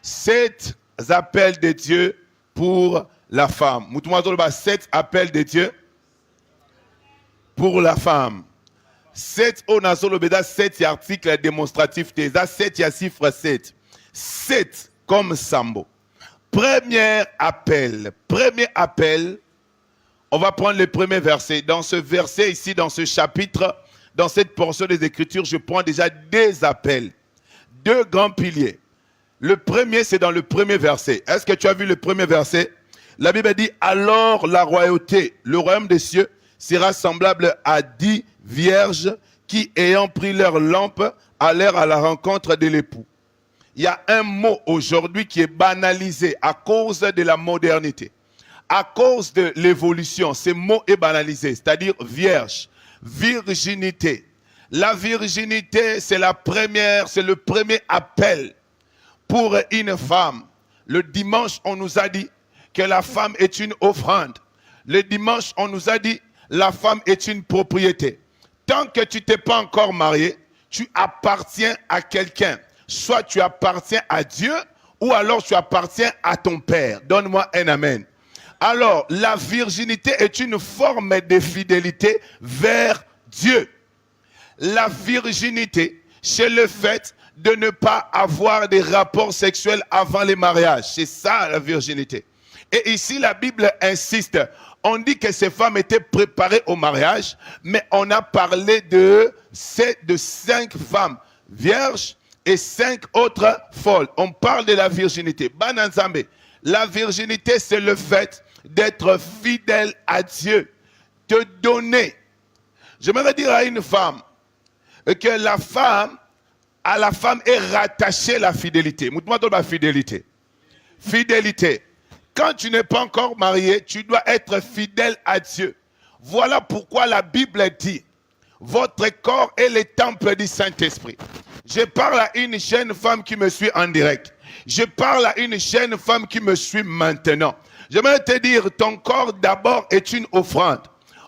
7 appels de Dieu pour la femme. 7 appels de Dieu pour la femme. 7 7 articles démonstratifs. 7 chiffre 7. 7 comme Sambo. Premier appel, on va prendre le premier verset. Dans ce verset ici, dans ce chapitre, dans cette portion des Écritures, je prends déjà 2 appels, 2 grands piliers. Le premier, c'est dans le premier verset. Est-ce que tu as vu le premier verset? La Bible dit, alors la royauté, le royaume des cieux, sera semblable à 10 vierges qui, ayant pris leur lampe, allèrent à la rencontre de l'époux. Il y a un mot aujourd'hui qui est banalisé à cause de la modernité, à cause de l'évolution. Ce mot est banalisé, c'est-à-dire vierge, virginité. La virginité, c'est le premier appel pour une femme. Le dimanche, on nous a dit que la femme est une offrande. Le dimanche, on nous a dit la femme est une propriété. Tant que tu t'es pas encore marié, tu appartiens à quelqu'un. Soit tu appartiens à Dieu, ou alors tu appartiens à ton père. Donne-moi un amen. Alors, la virginité est une forme de fidélité vers Dieu. La virginité, c'est le fait de ne pas avoir des rapports sexuels avant le mariage. C'est ça la virginité. Et ici, la Bible insiste. On dit que ces femmes étaient préparées au mariage, mais on a parlé de 5 femmes vierges et 5 autres folles. On parle de la virginité. Bananzambe, la virginité, c'est le fait d'être fidèle à Dieu, de donner. J'aimerais dire à une femme que à la femme est rattachée la fidélité. La fidélité. Fidélité. Quand tu n'es pas encore marié, tu dois être fidèle à Dieu. Voilà pourquoi la Bible dit, votre corps est le temple du Saint-Esprit. Je parle à une jeune femme qui me suit en direct. Je parle à une jeune femme qui me suit maintenant. J'aimerais te dire, ton corps d'abord est une offrande.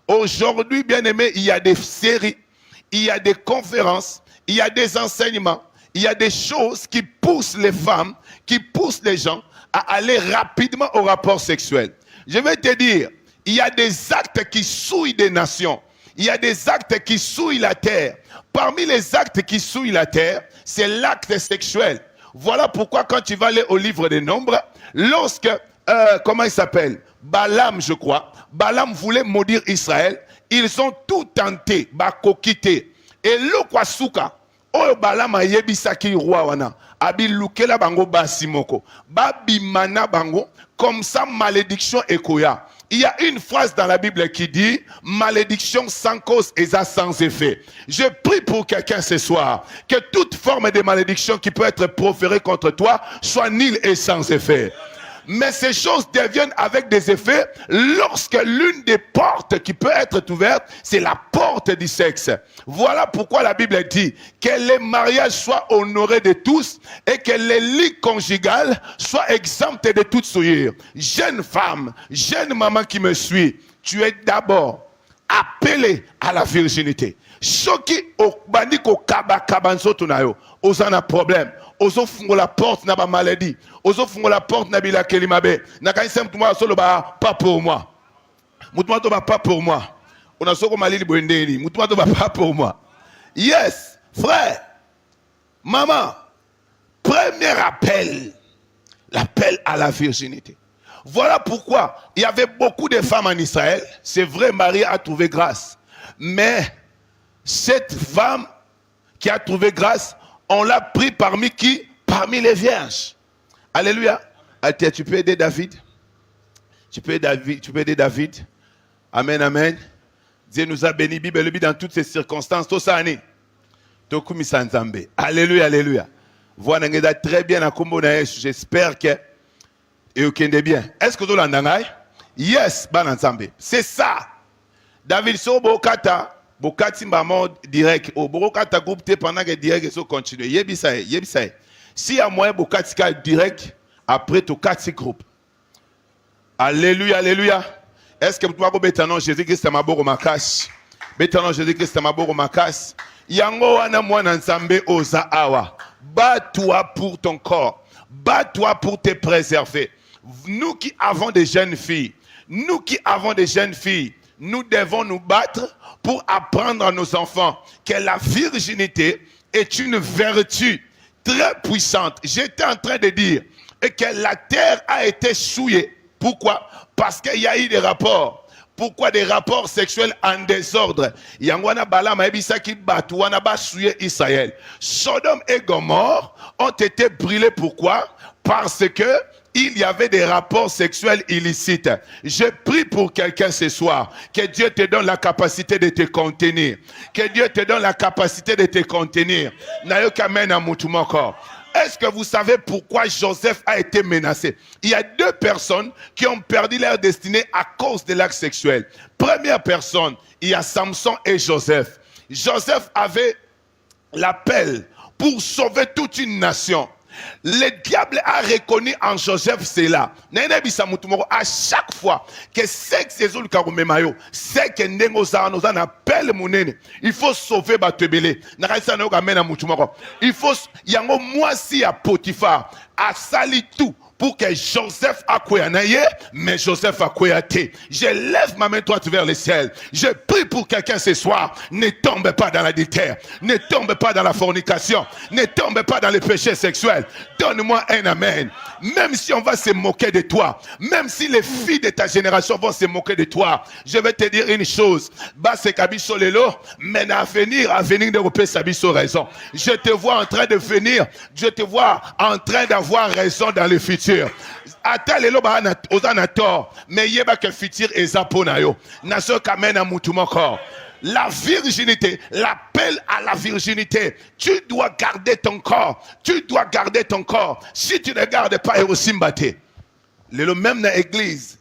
Aujourd'hui, bien aimé, il y a des séries, il y a des conférences, il y a des enseignements, il y a des choses qui poussent les femmes, qui poussent les gens à aller rapidement au rapport sexuel. Je vais te dire, il y a des actes qui souillent des nations. Il y a des actes qui souillent la terre. Parmi les actes qui souillent la terre, c'est l'acte sexuel. Voilà pourquoi quand tu vas aller au livre des Nombres, lorsque, comment il s'appelle? Balaam, je crois. Balaam voulait maudire Israël. Ils ont tout tenté, bakokité. Et le kwasuka, oyo Balaam a yebisaki roi wana, abi lukela bango basimoko, babimana bango, comme ça malédiction ekoya. Il y a une phrase dans la Bible qui dit « Malédiction sans cause et sans effet ». Je prie pour quelqu'un ce soir que toute forme de malédiction qui peut être proférée contre toi soit nulle et sans effet. Mais ces choses deviennent avec des effets lorsque l'une des portes qui peut être ouverte, c'est la porte du sexe. Voilà pourquoi la Bible dit que les mariages soient honorés de tous et que les lits conjugales soient exemptés de toute souillure. Jeune femme, jeune maman qui me suit, tu es d'abord appelée à la virginité. Choki au bandiko kaba kabanzo tunayo, osana problème. Ozo fungo la porte na ba maladie. Ozo fungo la porte na bila kelimabe. Na kanisa mtuma solo ba pas pour moi. Mutuma to ba pas pour moi. On a soko malili boendeli. Mutuma to ba pas pour moi. Yes, frère. Maman. Premier appel. L'appel à la virginité. Voilà pourquoi il y avait beaucoup de femmes en Israël. C'est vrai, Marie a trouvé grâce. Mais cette femme qui a trouvé grâce, on l'a pris parmi qui? Parmi les vierges. Alléluia. Tu peux aider David? Tu peux aider David? Amen, amen. Dieu nous a bénis, Bible dans toutes ces circonstances. Tout ça, alléluia, alléluia. Voilà, très bien à Kombo. J'espère que et vous êtes bien. Est-ce que vous l'entendez? Yes, ban ensemble. C'est ça. David Sobokata. Bokati maman direct au Bokata groupe te pendant que direct so continue yebisa. Si y a moyen Bokati ka direct après to kati groupe. Alléluia, alléluia. Est-ce que tu vas bétanon Jésus-Christ maboro makas? Bétanon Jésus-Christ maboro makas. Yango wana mwana nzambe oza awa. Bats-toi pour ton corps. Bats-toi pour te préserver. Nous qui avons des jeunes filles, nous devons nous battre pour apprendre à nos enfants que la virginité est une vertu très puissante. J'étais en train de dire que la terre a été souillée. Pourquoi? Parce qu'il y a eu des rapports. Pourquoi des rapports sexuels en désordre? Yangwana Balaam Ebisaki Batouana Basouye Israël. Sodome et Gomorrhe ont été brûlés. Pourquoi? Parce que il y avait des rapports sexuels illicites. Je prie pour quelqu'un ce soir, que Dieu te donne la capacité de te contenir. Que Dieu te donne la capacité de te contenir. Est-ce que vous savez pourquoi Joseph a été menacé? Il y a deux personnes qui ont perdu leur destinée à cause de l'acte sexuel. Première personne, il y a Samson et Joseph. Joseph avait l'appel pour sauver toute une nation. Le diable a reconnu en Joseph cela. À chaque fois que c'est que il faut sauver Batebele. Il faut yango moi si à Potiphar a sali tout pour que Joseph accoyaye, mais Joseph accoyate. Je lève ma main droite vers le ciel. Je prie pour quelqu'un ce soir. Ne tombe pas dans l'adultère. Ne tombe pas dans la fornication. Ne tombe pas dans les péchés sexuels. Donne-moi un amen. Même si on va se moquer de toi, même si les filles de ta génération vont se moquer de toi, je vais te dire une chose. Basse Kabiso Lelo, mais à venir de repérer Sabiso raison. Je te vois en train de venir. Je te vois en train d'avoir raison dans le futur. Ata lelo ba ozana tort, mais yeba que futur ezaponayo. Naso kamena mutumoko. La virginité, l'appel à la virginité. Tu dois garder ton corps. Tu dois garder ton corps. Si tu ne gardes pas, Erosimbate. Le même dans l'église.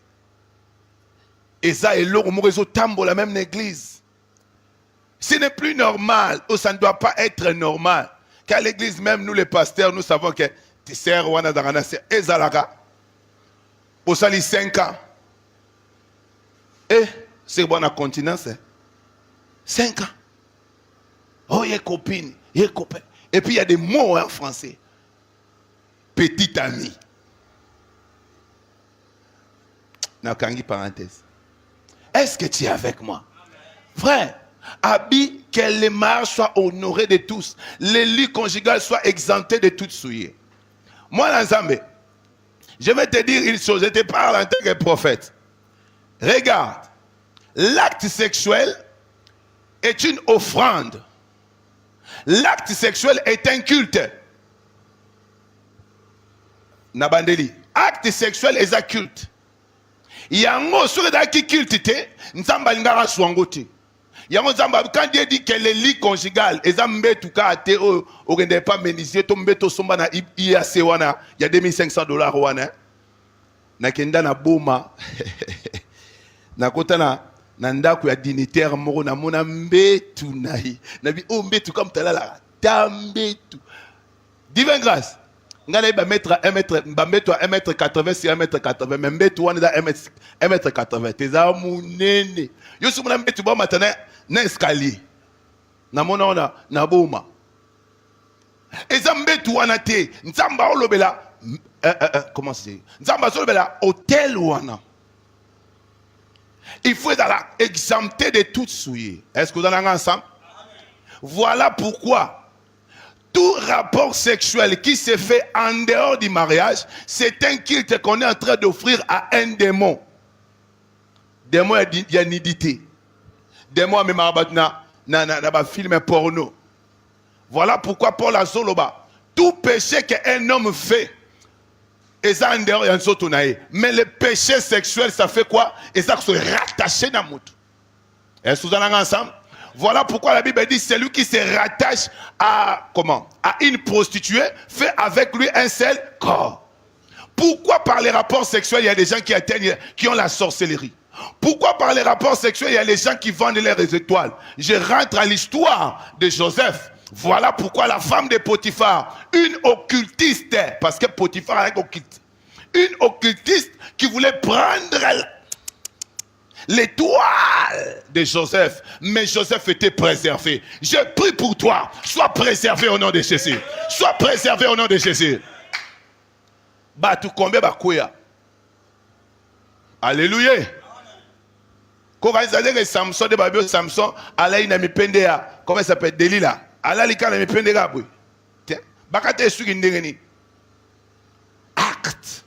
Eza et l'eau, Morezo Tambo, la même église. Ce n'est plus normal, ou ça ne doit pas être normal. Car l'église, même nous les pasteurs, nous savons que tes sœurs, Wana Darana, c'est Ezalaga. Au sali 5 ans. Et c'est bon à continence. 5 ans. Oh, il y a copine, il y a copain. Et puis il y a des mots en français. Petit ami. Nakangi parenthèse. Est-ce que tu es avec moi? Frère, habille que les mariages soient honorés de tous. Les lits conjugales soient exemptés de toute souillure. Moi, l'ensemble, je vais te dire une chose. Je te parle en tant que prophète. Regarde, l'acte sexuel est une offrande. L'acte sexuel est un culte. Nabandeli. Acte sexuel est un culte. Yango sur qui culte te, nzamba ngara swangoti. Yango nzamba quand Dieu dit que les lits conjugales, ezambe tuka te o ogende pas menisier to mbeto somba na IAC wana, il y a $2500 wana. Na kenda na boma. Na kota na ndako ya dignitaire moko na mona mbetu nahi. Na bi o mbetu comme talala, tambetu. Divine grâce. Ngana ba mettre 1m80 sur 1m80 mais mbetu wana da 1m80 teza munene yo su mona mbetu ba matana na escalier na mona ona na boma eza mbetu wana te nzamba olobela comment c'est nzamba olobela hôtel wana il faut être exempté de toute souillure. Est-ce que vous en avez ensemble? Voilà pourquoi tout rapport sexuel qui se fait en dehors du mariage, c'est un culte qu'on est en train d'offrir à un démon. Démon, il y a nudité. Démon, même na film porno. Voilà pourquoi Paul a Zoloba. Tout péché qu'un homme fait, mais le péché sexuel, ça fait quoi? Et ça se rattaché dans le monde. Est-ce que vous en avez ensemble? Voilà pourquoi la Bible dit celui qui se rattache à comment? À une prostituée fait avec lui un seul corps. Pourquoi par les rapports sexuels il y a des gens qui ont la sorcellerie? Pourquoi par les rapports sexuels il y a des gens qui vendent leurs étoiles? Je rentre à l'histoire de Joseph. Voilà pourquoi la femme de Potiphar, une occultiste, parce que Potiphar est un occulte, une occultiste qui voulait prendre l'étoile de Joseph, mais Joseph était préservé. Je prie pour toi, sois préservé au nom de Jésus. Sois préservé au nom de Jésus. Batu combien bakoya. Alléluia. Quand ils disaient que Samson de Babio, Samson, Allah il n'a mis pendéa. Comment ça s'appelle Delilah. Allah il a mis pendéa. Tiens, bakate su gindengeni. Acte.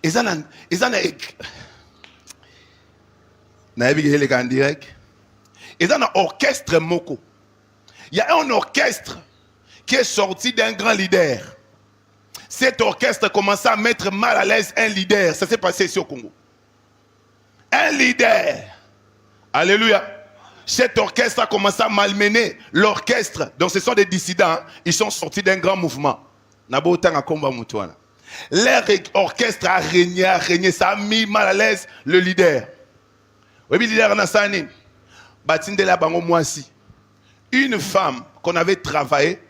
Ils en en direct. Ils en orchestre moko. Il y a un orchestre qui est sorti d'un grand leader. Cet orchestre commençait à mettre mal à l'aise un leader. Ça s'est passé ici au Congo. Un leader. Alléluia. Cet orchestre a commencé à malmener l'orchestre. Donc ce sont des dissidents. Ils sont sortis d'un grand mouvement. Leur orchestre a régné. Ça a mis mal à l'aise le leader. Oui, le leader Nassani. Batindela Bango Moisi. Une femme qu'on avait travaillé,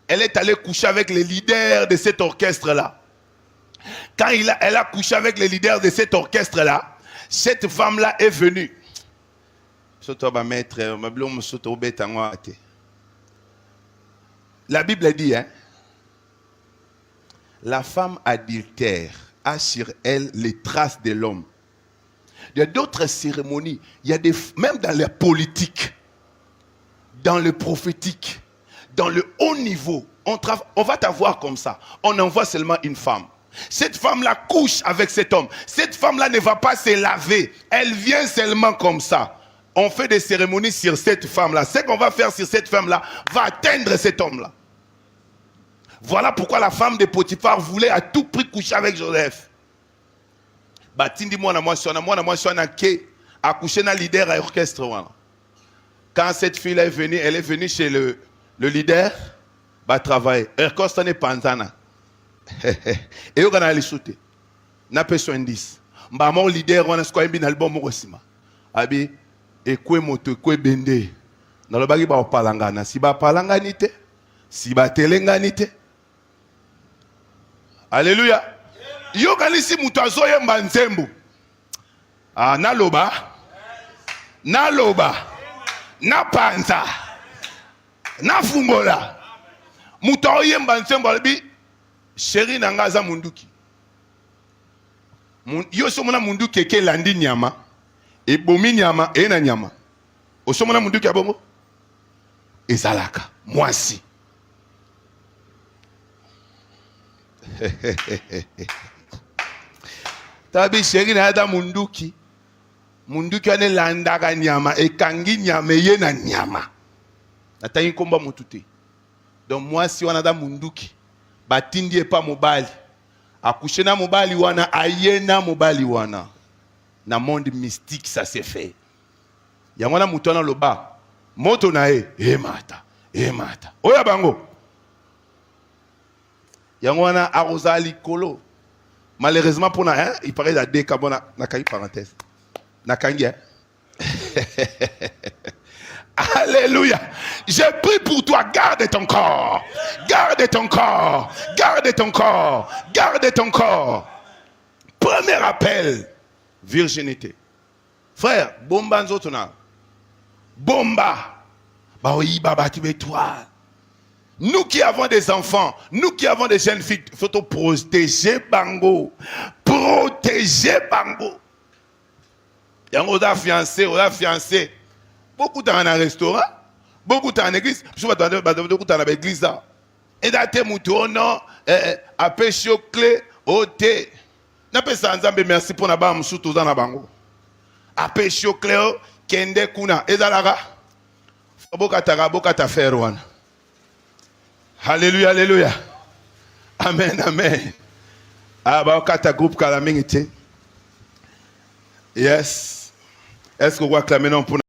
elle est allée coucher avec les leaders de cet orchestre-là. Quand elle a couché avec les leaders de cet orchestre-là, cette femme-là est venue. La Bible dit, hein, la femme adultère a sur elle les traces de l'homme. Il y a d'autres cérémonies, il y a même dans la politique, dans le prophétique, dans le haut niveau, on va t'avoir comme ça. On envoie seulement une femme. Cette femme-là couche avec cet homme. Cette femme-là ne va pas se laver. Elle vient seulement comme ça. On fait des cérémonies sur cette femme-là. Ce qu'on va faire sur cette femme-là va atteindre cet homme-là. Voilà pourquoi la femme de Potiphar voulait à tout prix coucher avec Joseph. Batindi mwana mwasi wana ke accoucher na leader à orchestre wana. Quand cette fille est venue, elle est venue chez le leader, va travailler. Orchestre n'est pas panzana. Et on a les sauter. Na personne 10. Mba mon leader wana sko imbi na album mokosima. Abi ekwe moto ekwe bende. Na lo bagi ba opalangana, si ba palangani te, si ba telengani te. Alléluia. Yo kanisi mutu azoyemba nzembo. Ah, naloba. Naloba. Na panza. Na fungola. Mutu azoyemba nzembo albi chéri nangaza munduki. Yo somona munduki eke landi nyama. E bomi nyama e na nyama. Osomona munduki abongo. Ezalaka. Mwasi. Tabi chéri na yada munduki. Munduki ane landaka nyama. E kangi nyama ye na nyama. Natayi komba mutute. Donc moi si wana da munduki. Batindi e pa mobali. Akouche na mobali wana. Aye na mobali wana. Na monde mystique ça s'est fait. Yangwana mutona loba. Moto na e mata. E mata. Oya bango. Yangwana arosali kolo. Malheureusement pour na, hein, il paraît à deux cabona na kayi parenthèse. Na kangi, hein? Alléluia. Je prie pour toi, garde ton corps. Garde ton corps. Garde ton corps. Garde ton corps. Premier appel, virginité. Frère, bomba nzotona. Bomba. Bah oui, baba tu es toi. Nous qui avons des enfants, nous qui avons des jeunes filles, il faut protéger Bango. Protéger Bango. Et on a fiancé. Beaucoup de temps dans un restaurant, beaucoup de temps en église. Je vais beaucoup de temps dans l'église. Et dans tes moutons, non, à pêcher au clé, au thé. N'a pas ça, merci pour la bam sous tout dans la bango. À pêcher au clé, kende kuna. Et dans la ga, bokata faire one. Alléluia, alléluia. Amen, amen. Ah, bah, kata groupe kalamingite. Yes. Est-ce que vous acclamez non pour